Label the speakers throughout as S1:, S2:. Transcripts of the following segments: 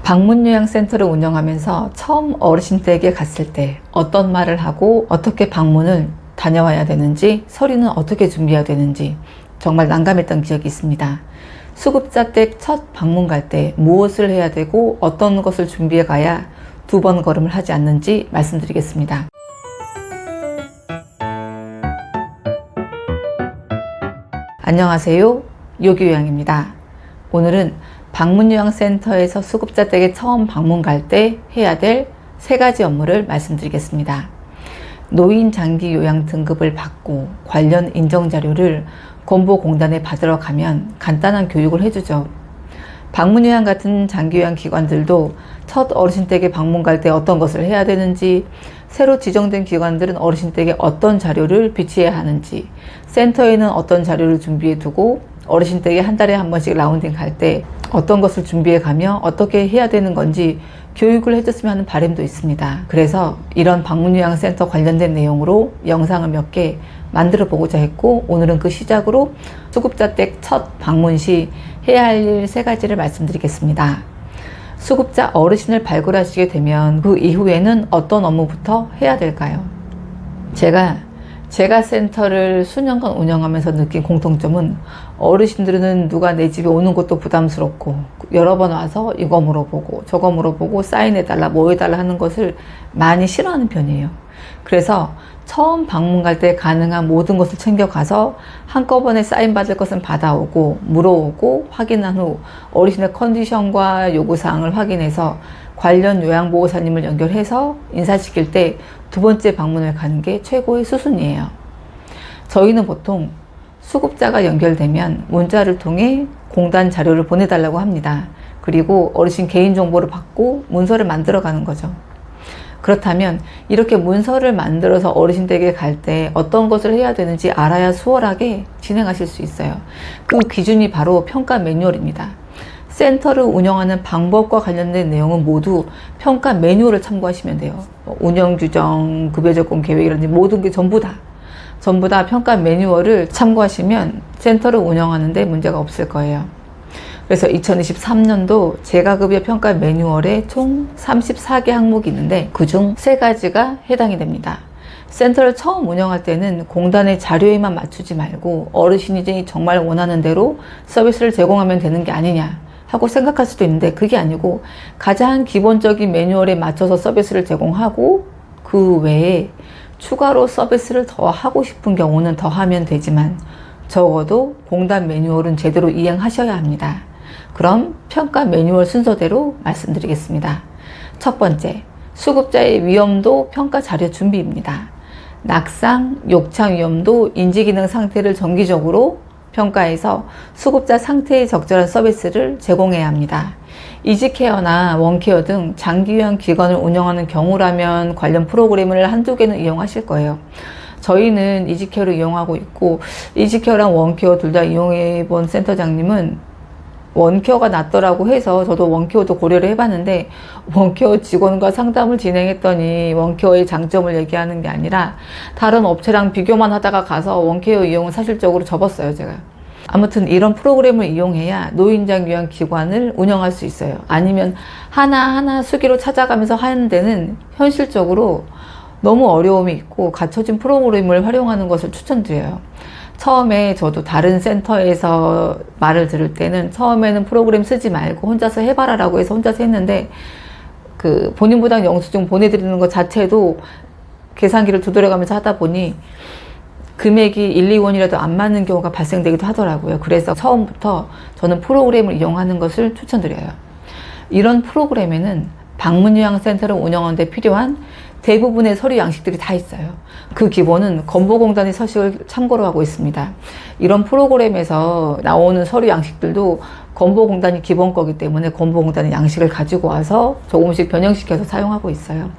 S1: 방문요양센터를 운영하면서 처음 어르신 댁에 갔을 때 어떤 말을 하고 어떻게 방문을 다녀와야 되는지, 서류는 어떻게 준비해야 되는지 정말 난감했던 기억이 있습니다. 수급자 댁 첫 방문 갈 때 무엇을 해야 되고 어떤 것을 준비해 가야 두 번 걸음을 하지 않는지 말씀드리겠습니다. 안녕하세요, 요기요양입니다. 오늘은 방문요양센터에서 수급자 댁에 처음 방문 갈 때 해야 될 3가지 업무를 말씀드리겠습니다. 노인 장기 요양 등급을 받고 관련 인정자료를 건보공단에 받으러 가면 간단한 교육을 해주죠. 방문요양 같은 장기요양 기관들도 첫 어르신 댁에 방문 갈 때 어떤 것을 해야 되는지, 새로 지정된 기관들은 어르신 댁에 어떤 자료를 비치해야 하는지, 센터에는 어떤 자료를 준비해 두고 어르신 댁에 한 달에 한 번씩 라운딩 갈 때 어떤 것을 준비해 가며 어떻게 해야 되는 건지 교육을 해줬으면 하는 바람도 있습니다. 그래서 이런 방문요양센터 관련된 내용으로 영상을 몇 개 만들어 보고자 했고, 오늘은 그 시작으로 수급자 댁 첫 방문 시 해야 할 일 3가지를 말씀드리겠습니다. 수급자 어르신을 발굴하시게 되면 그 이후에는 어떤 업무부터 해야 될까요? 제가 센터를 수년간 운영하면서 느낀 공통점은, 어르신들은 누가 내 집에 오는 것도 부담스럽고 여러 번 와서 이거 물어보고 저거 물어보고 사인해달라 뭐 해달라 하는 것을 많이 싫어하는 편이에요. 그래서 처음 방문 갈 때 가능한 모든 것을 챙겨가서 한꺼번에 사인 받을 것은 받아오고 물어오고 확인한 후 어르신의 컨디션과 요구사항을 확인해서 관련 요양보호사님을 연결해서 인사시킬 때 2번째 방문을 가는 게 최고의 수순이에요. 저희는 보통 수급자가 연결되면 문자를 통해 공단 자료를 보내달라고 합니다. 그리고 어르신 개인정보를 받고 문서를 만들어 가는 거죠. 그렇다면 이렇게 문서를 만들어서 어르신 댁에 갈 때 어떤 것을 해야 되는지 알아야 수월하게 진행하실 수 있어요. 그 기준이 바로 평가 매뉴얼입니다. 센터를 운영하는 방법과 관련된 내용은 모두 평가 매뉴얼을 참고하시면 돼요. 운영규정, 급여적공 계획이라든지 모든 게 전부 다 평가 매뉴얼을 참고하시면 센터를 운영하는데 문제가 없을 거예요. 그래서 2023년도 재가급여 평가 매뉴얼에 총 34개 항목이 있는데 그중 3가지가 해당이 됩니다. 센터를 처음 운영할 때는 공단의 자료에만 맞추지 말고 어르신이 정말 원하는 대로 서비스를 제공하면 되는 게 아니냐 하고 생각할 수도 있는데, 그게 아니고 가장 기본적인 매뉴얼에 맞춰서 서비스를 제공하고 그 외에 추가로 서비스를 더 하고 싶은 경우는 더 하면 되지만 적어도 공단 매뉴얼은 제대로 이행하셔야 합니다. 그럼 평가 매뉴얼 순서대로 말씀드리겠습니다. 첫 번째, 수급자의 위험도 평가 자료 준비입니다. 낙상, 욕창 위험도, 인지기능 상태를 정기적으로 평가해서 수급자 상태에 적절한 서비스를 제공해야 합니다. 이지케어나 원케어 등 장기요양 기관을 운영하는 경우라면 관련 프로그램을 한두 개는 이용하실 거예요. 저희는 이지케어를 이용하고 있고, 이지케어랑 원케어 둘 다 이용해 본 센터장님은 원케어가 낫더라고 해서 저도 원케어도 고려를 해봤는데, 원케어 직원과 상담을 진행했더니 원케어의 장점을 얘기하는 게 아니라 다른 업체랑 비교만 하다가 가서 원케어 이용은 사실적으로 접었어요, 제가. 아무튼 이런 프로그램을 이용해야 노인장 요양 기관을 운영할 수 있어요. 아니면 하나하나 수기로 찾아가면서 하는 데는 현실적으로 너무 어려움이 있고 갖춰진 프로그램을 활용하는 것을 추천드려요. 처음에 저도 다른 센터에서 말을 들을 때는 처음에는 프로그램 쓰지 말고 혼자서 해봐라 라고 해서 혼자서 했는데, 그 본인부당 영수증 보내드리는 것 자체도 계산기를 두드려가면서 하다 보니 금액이 1, 2원이라도 안 맞는 경우가 발생되기도 하더라고요. 그래서 처음부터 저는 프로그램을 이용하는 것을 추천드려요. 이런 프로그램에는 방문요양센터를 운영하는 데 필요한 대부분의 서류 양식들이 다 있어요. 그 기본은 건보공단의 서식을 참고로 하고 있습니다. 이런 프로그램에서 나오는 서류 양식들도 건보공단이 기본 거기 때문에 건보공단의 양식을 가지고 와서 조금씩 변형시켜서 사용하고 있어요.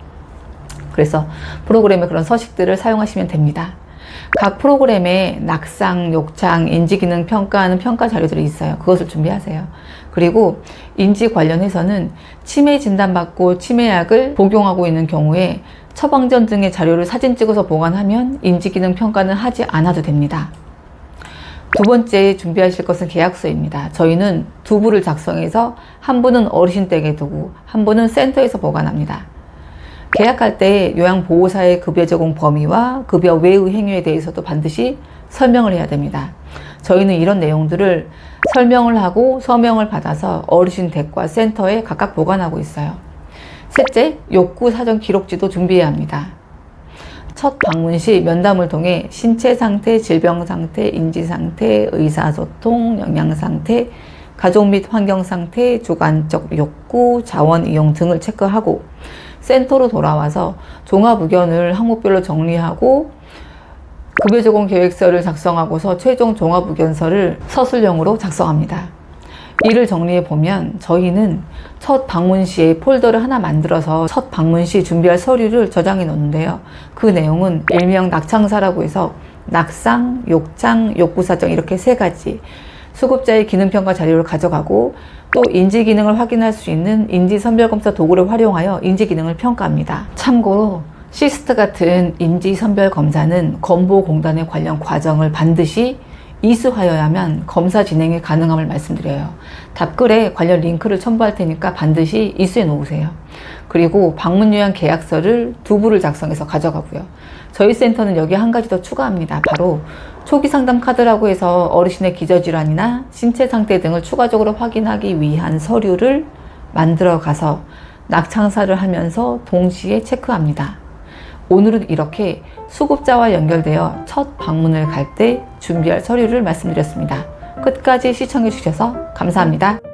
S1: 그래서 프로그램에 그런 서식들을 사용하시면 됩니다. 각 프로그램에 낙상, 욕창, 인지기능 평가하는 평가 자료들이 있어요. 그것을 준비하세요. 그리고 인지 관련해서는 치매 진단받고 치매약을 복용하고 있는 경우에 처방전 등의 자료를 사진 찍어서 보관하면 인지기능 평가는 하지 않아도 됩니다. 두 번째 준비하실 것은 계약서입니다. 저희는 두 부를 작성해서 한 부는 어르신 댁에 두고 한 부는 센터에서 보관합니다. 계약할 때 요양보호사의 급여 제공 범위와 급여 외의 행위에 대해서도 반드시 설명을 해야 됩니다. 저희는 이런 내용들을 설명을 하고 서명을 받아서 어르신 댁과 센터에 각각 보관하고 있어요. 셋째, 욕구 사전 기록지도 준비해야 합니다. 첫 방문 시 면담을 통해 신체 상태, 질병 상태, 인지 상태, 의사소통, 영양 상태, 가족 및 환경 상태, 주관적 욕구, 자원 이용 등을 체크하고 센터로 돌아와서 종합 의견을 항목별로 정리하고 급여 제공 계획서를 작성하고서 최종 종합 의견서를 서술형으로 작성합니다. 이를 정리해 보면 저희는 첫 방문 시에 폴더를 하나 만들어서 첫 방문 시 준비할 서류를 저장해 놓는데요. 그 내용은 일명 낙창사라고 해서 낙상, 욕장, 욕구사정 이렇게 세 가지 수급자의 기능평가 자료를 가져가고 또 인지기능을 확인할 수 있는 인지선별검사 도구를 활용하여 인지기능을 평가합니다. 참고로 시스트 같은 인지선별검사는 건보공단의 관련 과정을 반드시 이수하여야만 검사 진행이 가능함을 말씀드려요. 답글에 관련 링크를 첨부할 테니까 반드시 이수해 놓으세요. 그리고 방문요양 계약서를 두 부를 작성해서 가져가고요. 저희 센터는 여기 한 가지 더 추가합니다. 바로 초기 상담 카드라고 해서 어르신의 기저질환이나 신체 상태 등을 추가적으로 확인하기 위한 서류를 만들어 가서 낙창사를 하면서 동시에 체크합니다. 오늘은 이렇게 수급자와 연결되어 첫 방문을 갈 때 준비할 서류를 말씀드렸습니다. 끝까지 시청해 주셔서 감사합니다.